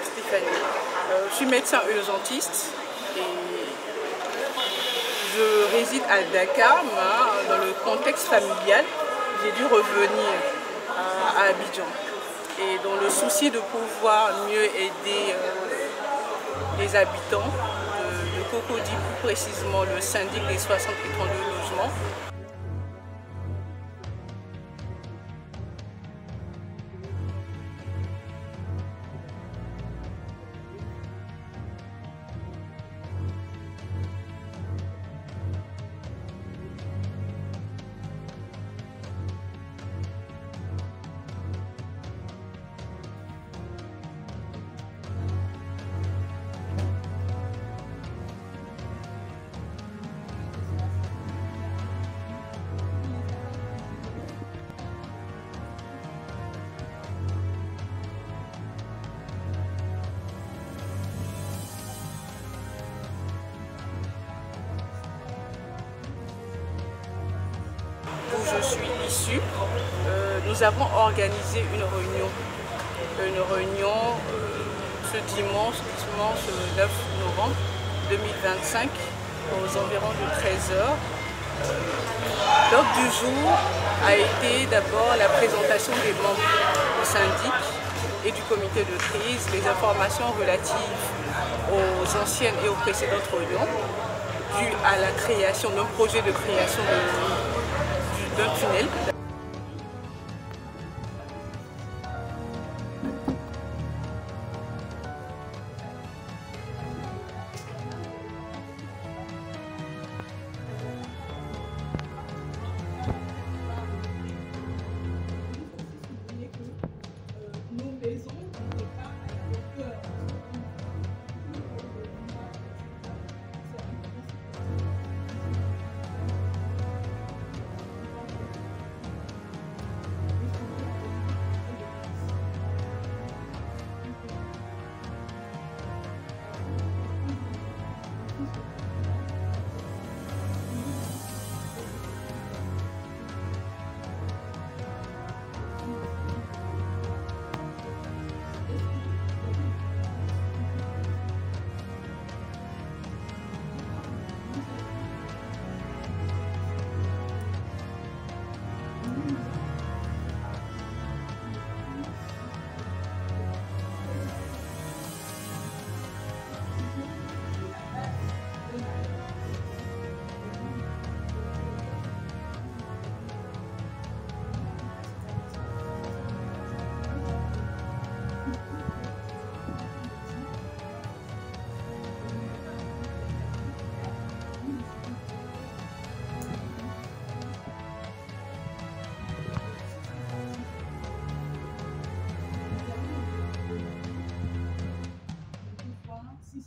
Stéphanie. Je suis médecin urgentiste et je réside à Dakar, mais dans le contexte familial, j'ai dû revenir à Abidjan. Et dans le souci de pouvoir mieux aider les habitants de Cocody, plus précisément le syndic des 60 et 32 logements, où je suis issue, nous avons organisé une réunion ce dimanche 9 novembre 2025 aux environs de 13 h. L'ordre du jour a été d'abord la présentation des membres du syndic et du comité de crise, les informations relatives aux anciennes et aux précédentes réunions dues à la création d'un projet de création d'un tunnel.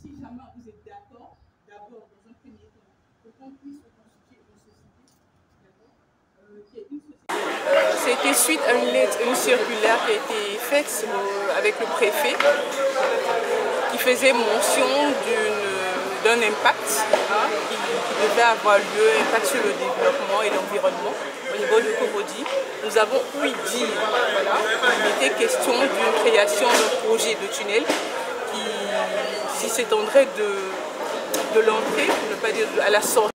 Si jamais vous êtes d'accord, d'abord dans un premier temps, pour qu'on puisse constituer une société, c'était suite à une circulaire qui a été faite avec le préfet qui faisait mention d'un impact qui devait avoir lieu, impact sur le développement et l'environnement au niveau de Cocody. Nous avons ouï dire il était question d'une création d'un projet de tunnel qui s'étendrait de l'entrée, pour ne pas dire à la sortie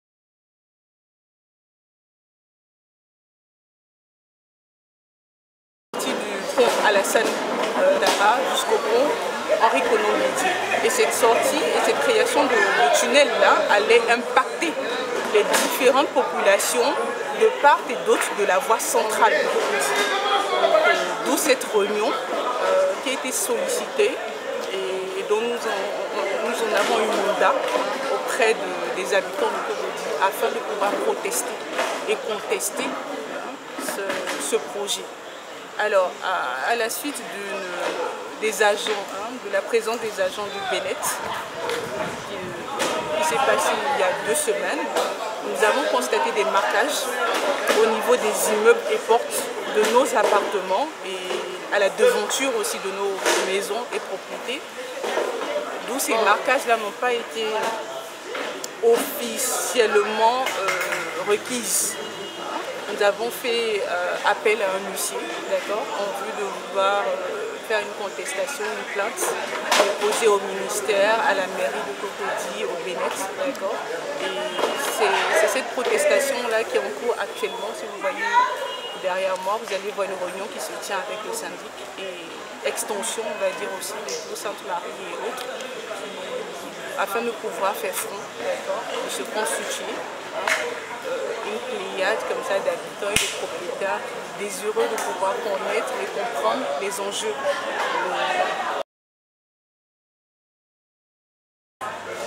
du pont Alassane Ouattara jusqu'au pont Henri Konan-Bédié. Et cette sortie et cette création de tunnel-là allait impacter les différentes populations de part et d'autre de la voie centrale de Cocody. D'où cette réunion qui a été sollicitée et dont nous en avons eu mandat auprès des habitants de Cocody afin de pouvoir protester et contester ce projet. Alors, à la suite des agents, de la présence des agents du Bénet, qui s'est passé il y a 2 semaines, nous avons constaté des marquages au niveau des immeubles et portes de nos appartements et à la devanture aussi de nos maisons et propriétés, d'où ces marquages-là n'ont pas été officiellement requises. Nous avons fait appel à un huissier, d'accord, en vue de voir faire une contestation, une plainte déposée au ministère, à la mairie de Cocody, au Bénet, d'accord. Et c'est cette protestation-là qui est en cours actuellement. Si vous voyez derrière moi, vous allez voir une réunion qui se tient avec le syndic et extension, on va dire aussi, de Sainte-Marie et autres, afin de pouvoir faire front, de se constituer une pléiade comme ça d'habitants et de propriétaires désireux de pouvoir connaître et comprendre les enjeux.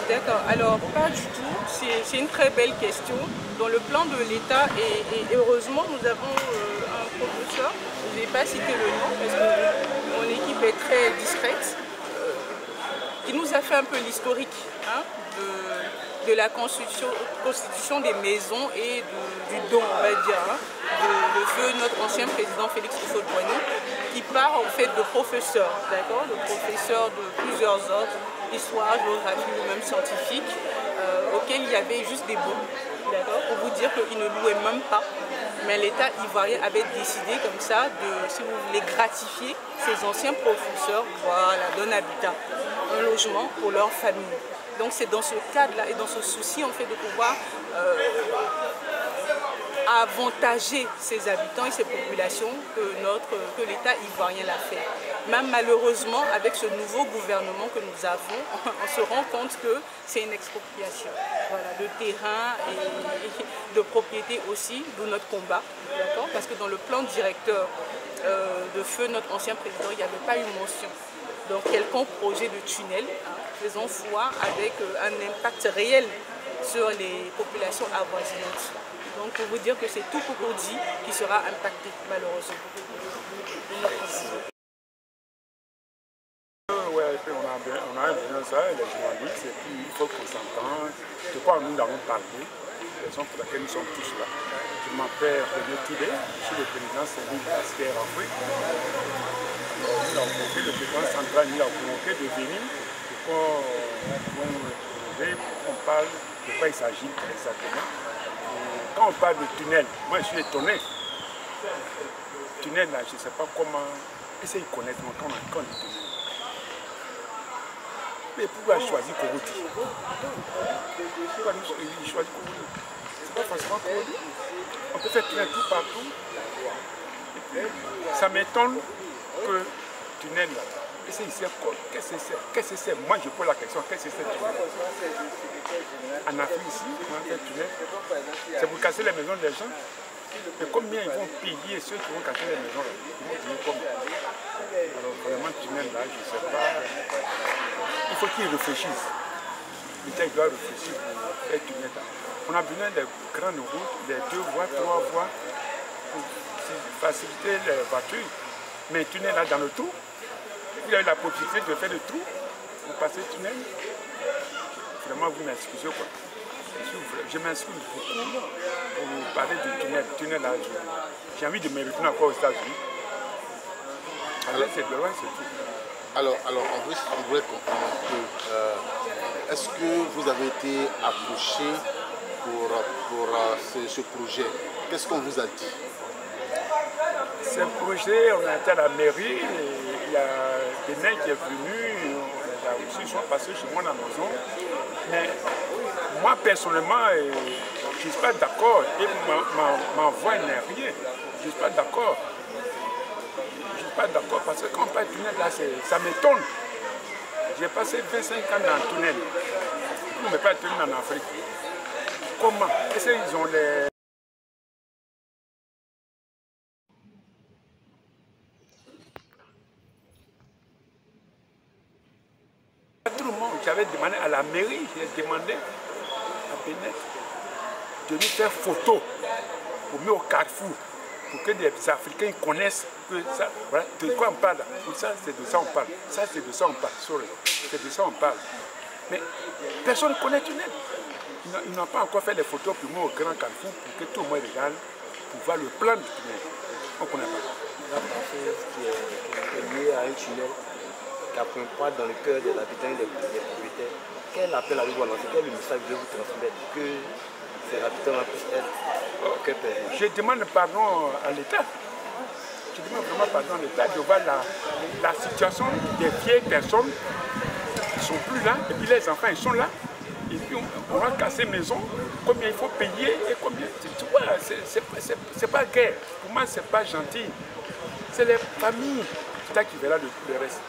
D'accord, alors pas du tout, c'est une très belle question. Dans le plan de l'État, et heureusement nous avons un professeur, je ne vais pas citer le nom parce que mon équipe est très discrète, qui nous a fait un peu l'historique de la constitution des maisons et du don, on va dire, de feu notre ancien président Félix Houphouët-Boigny, qui part en fait de professeurs, d'accord, de professeurs de plusieurs ordres, histoire, géographie ou même scientifique, auxquels il y avait juste des bons, d'accord, pour vous dire qu'ils ne louaient même pas. Mais l'État ivoirien avait décidé comme ça de, si vous voulez, gratifier ces anciens professeurs, voilà, d'un habitat, un logement pour leur famille. Donc c'est dans ce cadre-là et dans ce souci en fait de pouvoir avantager ces habitants et ces populations que l'État ivoirien l'a fait. Même malheureusement, avec ce nouveau gouvernement que nous avons, on se rend compte que c'est une expropriation, voilà, de terrain et de propriété aussi, d'où notre combat, parce que dans le plan directeur de feu, notre ancien président, il n'y avait pas eu mention. Donc quelconque projet de tunnel, faisant foi avec un impact réel sur les populations avoisinantes. Donc pour vous dire que c'est tout Cocody qui sera impacté malheureusement. On a besoin de ça, les journalistes, et puis il faut qu'on s'entende. De quoi nous avons parlé, la raison pour laquelle nous sommes tous là. Je m'appelle René Toulé, je suis le président civil de l'ASCER Afrique. Nous avons convoqué le président central, nous avons convoqué de venir pour qu'on parle de quoi il s'agit exactement. Quand on parle de tunnel, moi je suis étonné. Tunnel, là, je ne sais pas comment. Essayez de connaître quand on dit tunnel. Mais pourquoi choisir Cocody? Pourquoi il choisit Cocody? C'est pas forcément Cocody. On peut faire tunnel tout partout. Et puis, ça m'étonne que tunnel là. Qu'est-ce que c'est? Moi je pose la question, qu'est-ce que c'est tunnel? En Afrique ici, on fait tunnel. C'est pour casser les maisons des gens. Et combien ils vont payer ceux qui vont casser les maisons là? Ils vont payer combien? Alors vraiment tunnel là, je ne sais pas. Il faut qu'ils réfléchissent. L'État doit réfléchir pour faire tunnel là. On a besoin de grandes routes, des 2 voies, 3 voies, pour faciliter les voitures. Mais tunnel là dans le trou, il a eu la possibilité de faire le trou pour passer le tunnel. Vraiment, vous m'excusez quoi. Je m'excuse beaucoup pour parler du tunnel. Tunnel là, j'ai envie de me retourner encore aux États-Unis. Alors c'est de loin, c'est tout. Alors en plus, on voudrait comprendre un peu. Est-ce que vous avez été approché pour ce projet? Qu'est-ce qu'on vous a dit? Ce projet, on a été à la mairie, il y a des mecs qui est venu, ils sont passés chez moi dans la maison. Mais moi personnellement, je ne suis pas d'accord. Et ma voix n'est rien. Je ne suis pas d'accord. Je ne suis pas d'accord parce que quand on parle de tunnel, là, ça m'étonne. J'ai passé 25 ans dans le tunnel. On ne met pas de tunnel en Afrique. Comment? Est-ce qu'ils ont les... Tout le monde, j'avais demandé à la mairie, j'ai demandé à Bénet de nous faire photo pour mettre au carrefour, pour que les Africains connaissent que ça, voilà, de quoi on parle. Pour ça, c'est de ça on parle. Ça, c'est de ça on parle. C'est de ça on parle. Mais personne ne connaît tunnel. Ils n'ont pas encore fait les photos pour moi au grand carrefour pour que tout le monde regarde, pour voir le plan du tunnel. On ne connaît pas. La parfaite qui est liée à un tunnel qui accompagne dans le cœur des habitants et des propriétaires. Quel appel avez-vous à lancer? Quel message voulez-vous transmettre que ces habitants puissent être? Je demande pardon à l'État. je demande vraiment pardon à l'État de voir la situation des vieilles personnes qui ne sont plus là, et puis les enfants, ils sont là. Et puis on va casser maison, combien il faut payer et combien. Tu vois, c'est pas guerre. Pour moi, c'est pas gentil. C'est les familles qui verra le reste.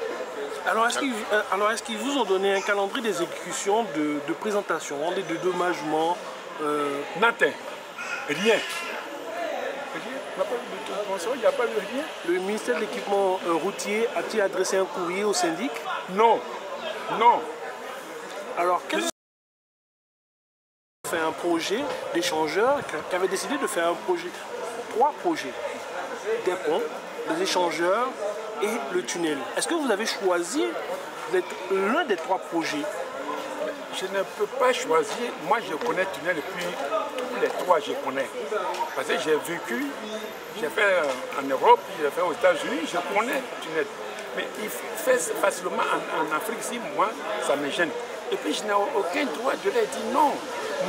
Alors, est-ce qu'ils vous ont donné un calendrier d'exécution de présentation, de dédommagement Nantais, rien. Il n'y a pas eu rien. Le ministère de l'équipement routier a-t-il adressé un courrier au syndic? Non, non. Alors, quel fait un projet d'échangeurs qui avait décidé de faire un projet, 3 projets, des ponts, des échangeurs et le tunnel. Est-ce que vous avez choisi d'être l'un des 3 projets? Je ne peux pas choisir. Moi, je connais le tunnel depuis tous les 3, je connais. Parce que j'ai vécu, j'ai fait en Europe, j'ai fait aux États-Unis, je connais le tunnel. Mais il fait facilement en Afrique, si moi, ça me gêne. Et puis, je n'ai aucun droit de leur dire non.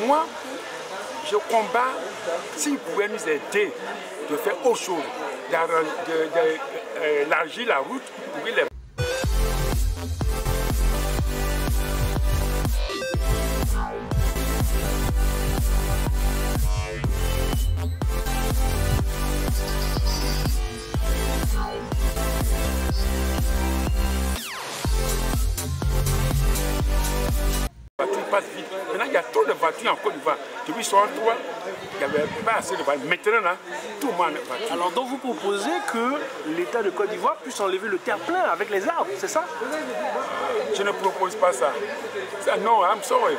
Moi, je combats, s'ils pouvaient nous aider de faire autre chose, d'élargir la route pour les passe vite. Maintenant, il y a trop de voitures en Côte d'Ivoire. Depuis 63, il n'y avait pas assez de voitures. Maintenant, là, tout le monde a une voiture. Alors, donc, vous proposez que l'État de Côte d'Ivoire puisse enlever le terre-plein avec les arbres, c'est ça? Je ne propose pas ça. Non, I'm sorry.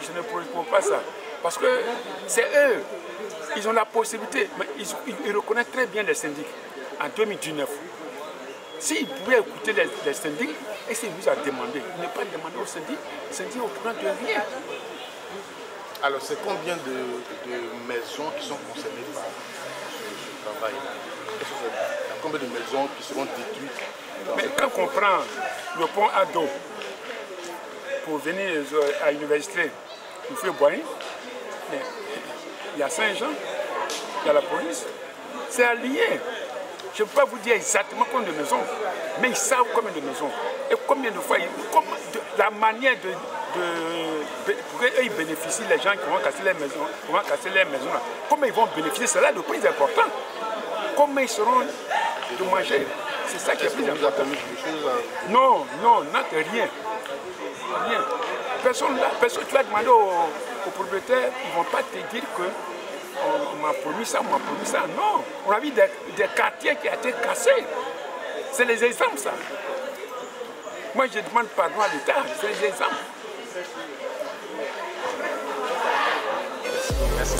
Je ne propose pas ça. Parce que c'est eux. Ils ont la possibilité. Mais ils reconnaissent très bien les syndics en 2019. S'ils pouvaient écouter les syndics, et s'ils vous a demandé, ne pas demander aux syndics, les syndics au courant de rien. Alors, c'est combien de maisons qui sont concernées par ce travail? Combien de maisons qui seront détruites? Mais quand on prend le pont Ado pour venir à l'université, il faut boire. Il y a Saint-Jean, il y a la police, c'est allié. Je ne peux pas vous dire exactement combien de maisons, mais ils savent combien de maisons. Et combien de fois, la manière pour qu'ils bénéficient, les gens qui vont casser les maisons, là, comment ils vont bénéficier, c'est là le plus important. Comment ils seront de manger, c'est ça qui est plus important. Non, rien. Rien. Personne, tu vas demander aux propriétaires, ils ne vont pas te dire que on m'a promis ça, Non, on a vu des quartiers qui ont été cassés. C'est les exemples, ça. Moi, je demande pardon à l'État, c'est les exemples. Merci.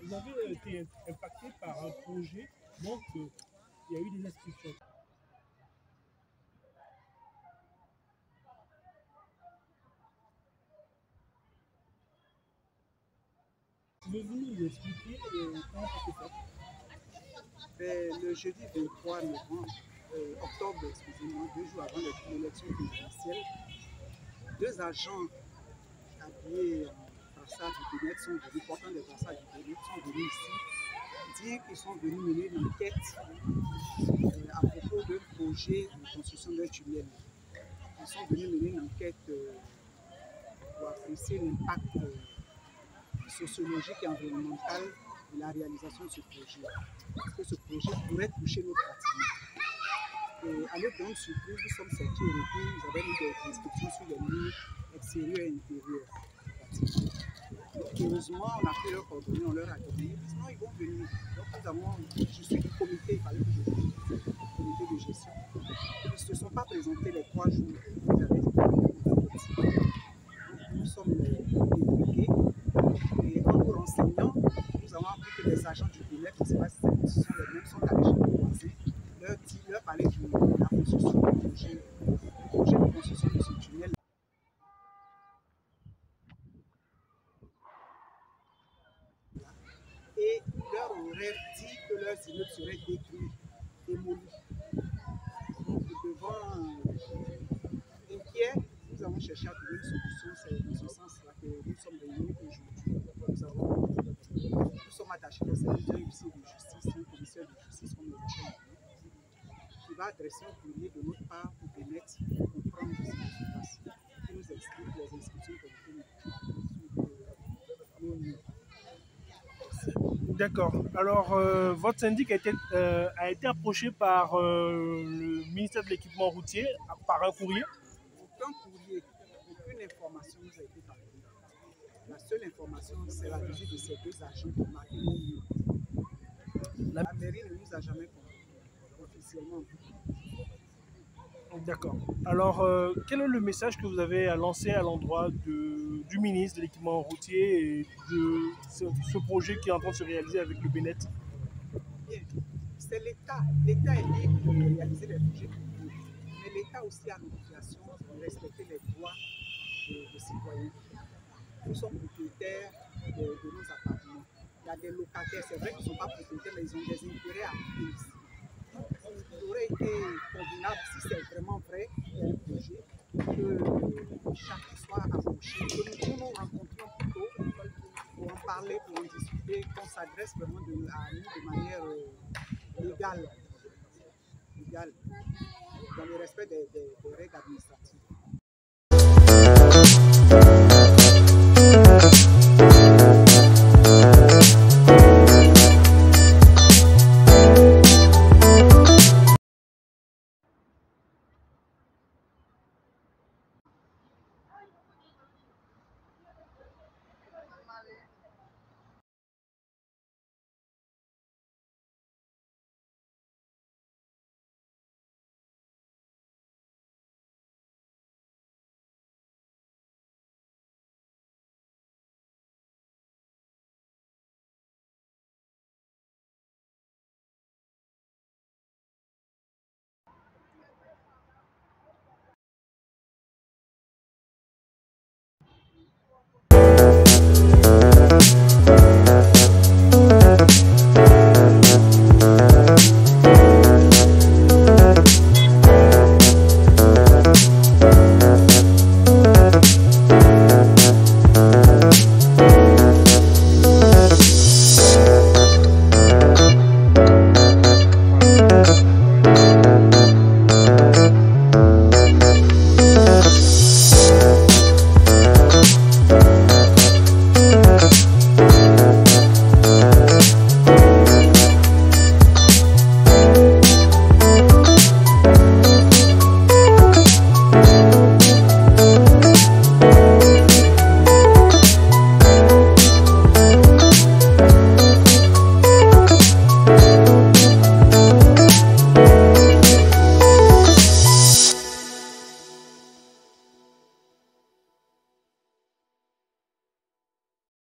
Vous avez été impacté par un projet, donc il y a eu des inscriptions. Pouvez-vous nous expliquer comment ça s'est fait? Le jeudi 23 octobre, excusez-moi, 2 jours avant l'élection présidentielle, 2 agents habillés en brassard du Bénet sont venus, portant des brassages du Bénet, sont venus ici dire qu'ils sont venus mener une enquête à propos d'un projet de construction d'un tunnel. Ils sont venus mener une enquête pour apprécier l'impact sociologique et environnemental de la réalisation de ce projet. Parce que ce projet pourrait toucher notre bâtiment. Et à notre grande surprise, nous sommes sortis au retour, nous avons eu des inscriptions sur les murs extérieurs et intérieurs du bâtiment. Donc, heureusement, on a pris leurs coordonnées, on leur a donné. Sinon, ils vont venir. Donc, nous avons, je suis du comité, il fallait que je vienne, du comité de gestion. Ils ne se sont pas présentés les 3 jours. Ils avaient dit donc, nous sommes délégués. Et en nous renseignant, nous avons appris que les agents du Bénet, je ne sais pas si ce sont les mêmes, sont allés chez les voisins, leur parler de la construction du projet leur auraient dit que leurs immeubles seraient détruits, démolis. Donc, devant inquiets, nous avons cherché à trouver une solution. C'est dans ce sens-là que nous sommes réunis aujourd'hui. Nous sommes attachés au service d'un huissier de justice, un commissaire de justice, comme nous l'appelons, qui va adresser un courrier de notre part pour permettre de comprendre ce qui se passe, qui nous explique les inscriptions que nous faisons. D'accord. Alors, votre syndic a été approché par le ministère de l'équipement routier par un courrier? Aucun courrier, aucune information nous a été donnée. La seule information, c'est la visite de ces deux agents qui marquent nos lieux. La mairie ne nous a jamais compris, officiellement. D'accord. Alors, quel est le message que vous avez à lancer à l'endroit du ministre de l'équipement routier et de ce projet qui est en train de se réaliser avec le Bénet? Bien, c'est l'État. L'État est libre de réaliser les projets publics, mais l'État aussi a l'obligation de respecter les droits des citoyens. Nous sommes propriétaires de nos appartements. Il y a des locataires, c'est vrai qu'ils ne sont pas propriétaires, mais ils ont des intérêts à payer ici. Il aurait été convenable, si c'est vraiment vrai, un projet, que chacun soit approché, que nous nous rencontrions plutôt pour en parler, pour en discuter, qu'on s'adresse vraiment à nous de manière légale, dans le respect des règles administratives.